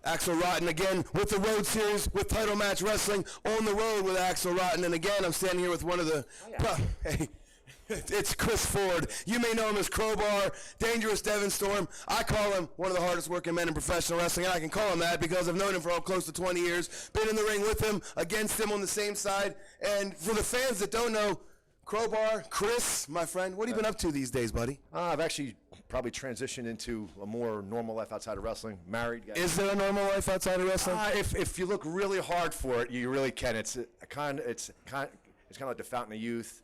Axl Rotten again with the Road Series with Title Match Wrestling on the road with Axl Rotten. And again, I'm standing here with one of the... Hey, it's Chris Ford. You may know him as Crowbar, Dangerous Devon Storm. I call him one of the hardest working men in professional wrestling, and I can call him that because I've known him for close to 20 years, been in the ring with him, against him on the same side. And for the fans that don't know, Crowbar, Chris, my friend, what have you been up to these days, buddy? I've actually probably transitioned into a more normal life outside of wrestling. Married guy. Is there a normal life outside of wrestling? If you look really hard for it, you really can. It's kind of like the Fountain of Youth,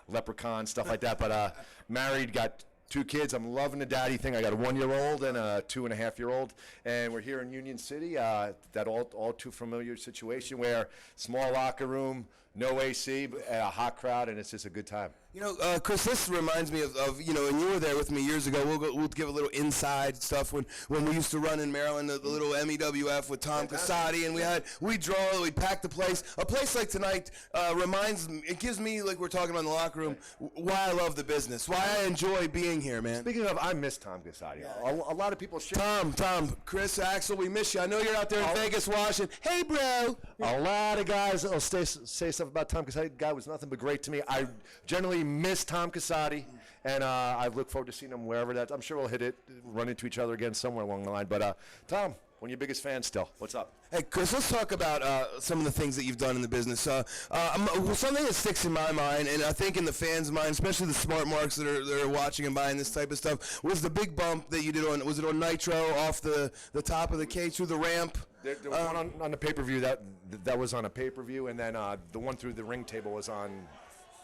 Leprechaun, stuff like that. But married, got 2 kids. I'm loving the daddy thing. I got a 1-year-old and a 2.5-year-old, and we're here in Union City. That all too familiar situation where small locker room, no AC, a hot crowd, and it's just a good time. You know, Chris, this reminds me of you know, and you were there with me years ago. We'll give a little inside stuff when we used to run in Maryland, the little MEWF with Tom Casati, and we'd pack the place. A place like tonight it gives me, like we're talking about in the locker room, why I love the business, why I enjoy being here, man. Speaking of, I miss Tom Casati. A lot of people share. Tom, Chris, Axl, we miss you. I know you're out there in Vegas watching. Hey, bro. A lot of guys will say stuff about Tom Casati. The guy was nothing but great to me. I generally miss Tom Casati, and I look forward to seeing him wherever I'm sure we'll run into each other again somewhere along the line. But Tom, one of your biggest fans still. What's up? Hey, Chris, let's talk about some of the things that you've done in the business. Something that sticks in my mind, and I think in the fans' mind, especially the smart marks that are watching and buying this type of stuff, was the big bump that you did was it on Nitro, off the top of the cage through the ramp? There was one on the pay-per-view that was on a pay-per-view, and then the one through the ring table was on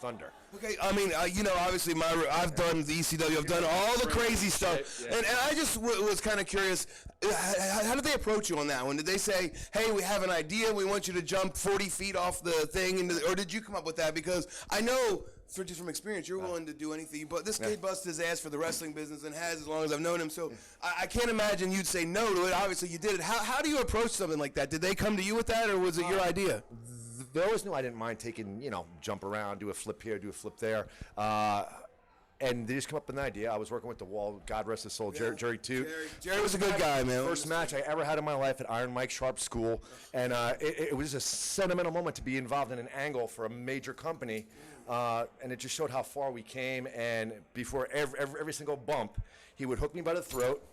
Thunder. Okay, I mean, you know, obviously I've done the ECW, I've done all the crazy stuff, and I just was kind of curious, how did they approach you on that one? Did they say, hey, we have an idea, we want you to jump 40 feet off the thing, or did you come up with that? Because I know, just from experience, you're willing to do anything, but this kid busted his ass for the wrestling business and has as long as I've known him, so I can't imagine you'd say no to it. Obviously you did it. How do you approach something like that? Did they come to you with that, or was it your idea? They always knew I didn't mind taking, jump around, do a flip here, do a flip there. And they just come up with an idea. I was working with the Wall, God rest his soul, Jerry Toot. Jerry was a good guy, man. First match I ever had in my life at Iron Mike Sharp's school. And it was a sentimental moment to be involved in an angle for a major company. And it just showed how far we came. And before every single bump, he would hook me by the throat.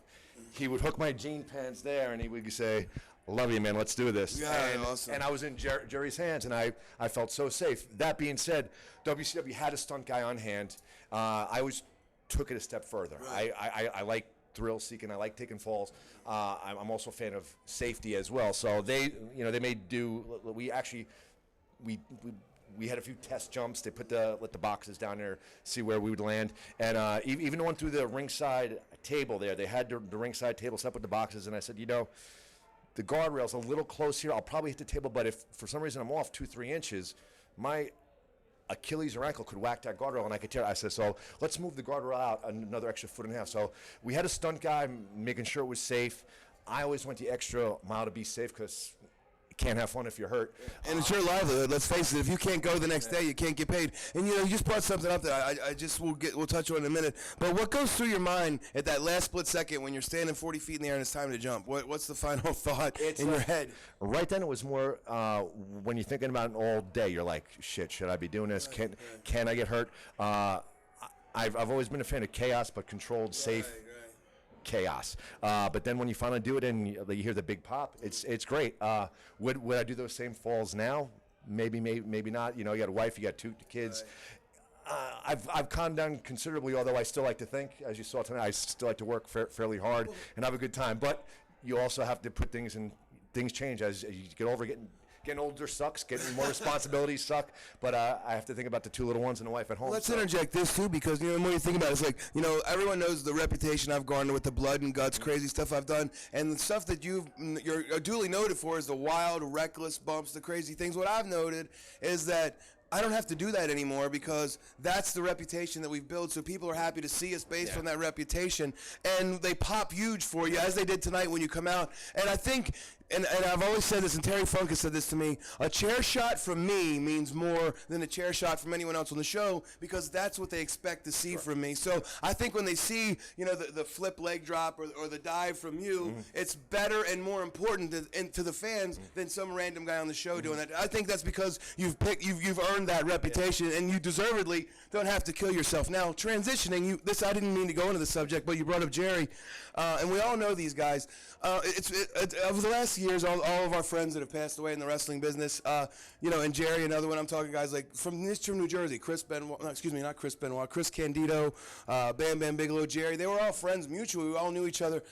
He would hook my jean pants there, and he would say, love you, man, let's do this. Yeah, awesome. And I was in Jerry's hands, and I felt so safe. That being said, WCW had a stunt guy on hand. I always took it a step further. Right. I like thrill seeking. I like taking falls. I'm also a fan of safety as well. So they made do. We had a few test jumps. They let the boxes down there, see where we would land. And even the one through the ringside table there, they had the ringside table set up with the boxes. And I said, the guardrail's a little close here. I'll probably hit the table, but if for some reason I'm off 2-3 inches, my Achilles or ankle could whack that guardrail and I could tear it. I said, so let's move the guardrail out another extra 1.5 feet. So we had a stunt guy making sure it was safe. I always went the extra mile to be safe because can't have fun if you're hurt. And it's your livelihood, let's face it. If you can't go the next day, you can't get paid. And you just brought something up that we'll touch on in a minute. But what goes through your mind at that last split second when you're standing 40 feet in the air and it's time to jump? What's the final thought in your head? Right then it was more when you're thinking about it all day, you're like, shit, should I be doing this? Can I get hurt? I've always been a fan of chaos, but controlled, safe chaos. But then when you finally do it and you hear the big pop, it's great. Would I do those same falls now? Maybe not. You got a wife, you got 2 kids. I've calmed down considerably, although I still like to think, as you saw tonight, I still like to work fairly hard and have a good time. But you also have to put things change as you get older. Getting older sucks. Getting more responsibilities suck. But I have to think about the 2 little ones and the wife at home. Let's interject this too, because when you think about it, it's like everyone knows the reputation I've garnered with the blood and guts, crazy stuff I've done, and the stuff that you're duly noted for is the wild, reckless bumps, the crazy things. What I've noted is that I don't have to do that anymore because that's the reputation that we've built. So people are happy to see us based on that reputation, and they pop huge for you as they did tonight when you come out. And I think And I've always said this, and Terry Funk has said this to me, a chair shot from me means more than a chair shot from anyone else on the show, because that's what they expect to see from me. So I think when they see, you know, the flip leg drop or the dive from you, it's better and more important to the fans than some random guy on the show doing that. I think that's because you've earned that reputation, and you deservedly don't have to kill yourself. Now, transitioning, I didn't mean to go into the subject, but you brought up Jerry, and we all know these guys. Over the last years, all of our friends that have passed away in the wrestling business, you know, and Jerry, another one, I'm talking guys like from New Jersey, Chris Candido, Bam Bam Bigelow, Jerry, they were all friends mutually, we all knew each other.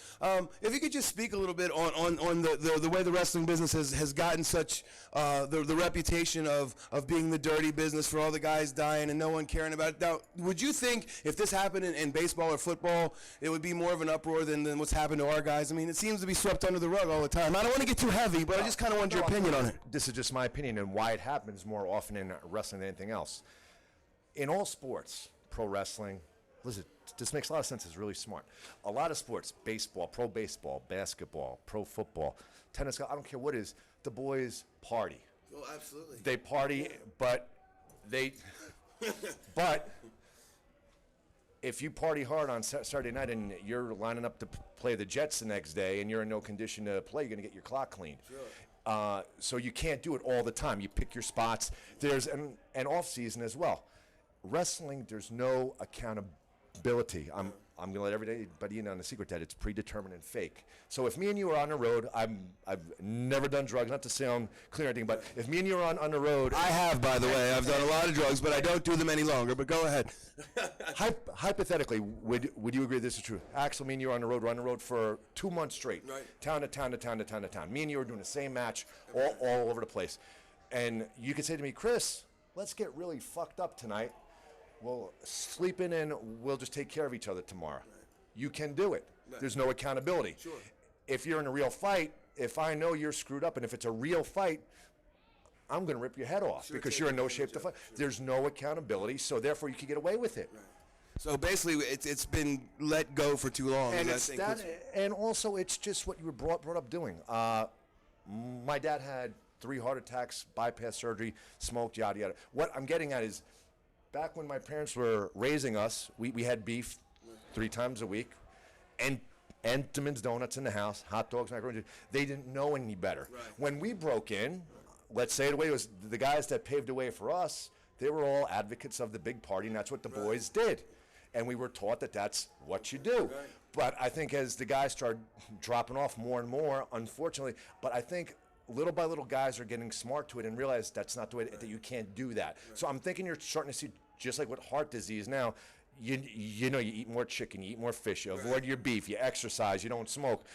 If you could just speak a little bit on the way the wrestling business has gotten such the reputation of being the dirty business for all the guys dying and no one caring about it. Now, would you think if this happened in baseball or football, it would be more of an uproar than what's happened to our guys? I mean, it seems to be swept under the rug all the time. I don't want to get too heavy, but I just kind of want your opinion on it. This is just my opinion and why it happens more often in wrestling than anything else. In all sports, pro wrestling, listen, this makes a lot of sense. It's really smart. A lot of sports, baseball, basketball, pro football, tennis, I don't care what it is, the boys party. Oh, absolutely. They party, but if you party hard on Saturday night and you're lining up to play the Jets the next day and you're in no condition to play, you're going to get your clock cleaned. Sure. So you can't do it all the time. You pick your spots. There's an off season as well. Wrestling, there's no accountability. I'm going to let everybody in on the secret that it's predetermined and fake. So if me and you are on the road, I've never done drugs, not to sound clear or anything, but if me and you are on the road. I have, by the way. I've done a lot of drugs, but I don't do them any longer. But go ahead. Hypothetically, would you agree this is true? Axl, me and you are on the road. We're on the road for 2 months straight. Right. Town to town to town to town to town. Me and you are doing the same match all over the place. And you could say to me, Chris, let's get really fucked up tonight. We'll sleep in and we'll just take care of each other tomorrow. Right. You can do it. Right. There's no accountability. Sure. If you're in a real fight, if I know you're screwed up and if it's a real fight, I'm going to rip your head off because you're in no shape to fight. Sure. There's no accountability, so therefore you can get away with it. Right. So basically, it's been let go for too long. And it's that, and also it's just what you were brought up doing. My dad had 3 heart attacks, bypass surgery, smoked, yada yada. What I'm getting at is, back when my parents were raising us, we had beef 3 times a week, and Entenmann's Donuts in the house, hot dogs, macaroni. They didn't know any better. Right. When we broke in, let's say the way it was, the guys that paved the way for us, they were all advocates of the big party, and that's what the boys did. And we were taught that that's what you do. Right. But I think as the guys started dropping off more and more, unfortunately, but I think little by little guys are getting smart to it and realize that's not the way that you can't do that. Right. So I'm thinking you're starting to see, just like with heart disease now, you know, you eat more chicken, you eat more fish, you avoid your beef, you exercise, you don't smoke.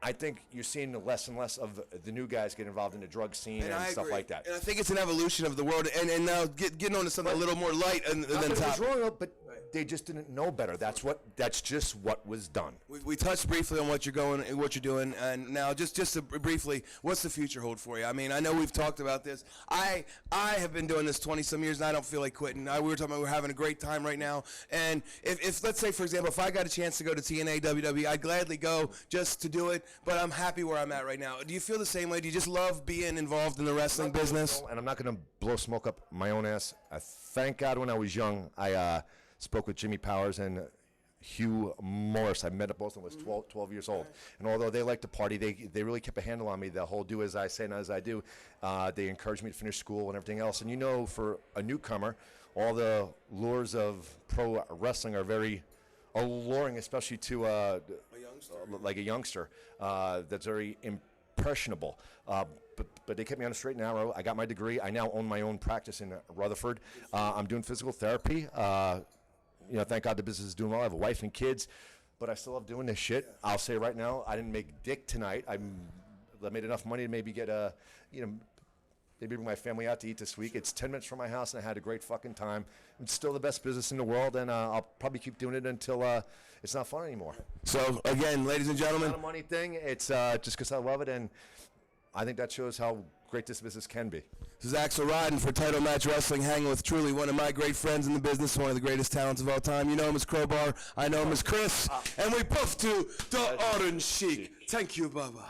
I think you're seeing less and less of the new guys get involved in the drug scene and stuff like that. And I think it's an evolution of the world. And now getting on to something a little more light than top. Wrong, but they just didn't know better. That's just what was done. We touched briefly on what you're doing, and now just briefly, what's the future hold for you? I mean, I know we've talked about this. I have been doing this 20-some years, and I don't feel like quitting. We were talking about we're having a great time right now. And if let's say, for example, if I got a chance to go to TNA, WWE, I'd gladly go just to do it. But I'm happy where I'm at right now. Do you feel the same way? Do you just love being involved in the wrestling business? And I'm not going to blow smoke up my own ass. Thank God when I was young, I spoke with Jimmy Powers and Hugh Morris. I met both of them. I was 12 years old. And although they liked to party, they really kept a handle on me. The whole do as I say, not as I do. They encouraged me to finish school and everything else. And you know, for a newcomer, all the lures of pro wrestling are very alluring, especially to a youngster that's very impressionable. But they kept me on a straight and narrow. I got my degree. I now own my own practice in Rutherford. I'm doing physical therapy. You know, thank God the business is doing well. I have a wife and kids, but I still love doing this shit. I'll say right now, I didn't make dick tonight. I made enough money to maybe get maybe bring my family out to eat this week. It's 10 minutes from my house, and I had a great fucking time. It's still the best business in the world, and I'll probably keep doing it until it's not fun anymore. So, again, ladies and gentlemen. It's not a money thing. It's just because I love it, and I think that shows how great this business can be. This is Axl Rotten for Title Match Wrestling, hanging with truly one of my great friends in the business, one of the greatest talents of all time. You know him as Crowbar. I know him as Chris. And we puff to the Orange Sheik. Thank you, Baba.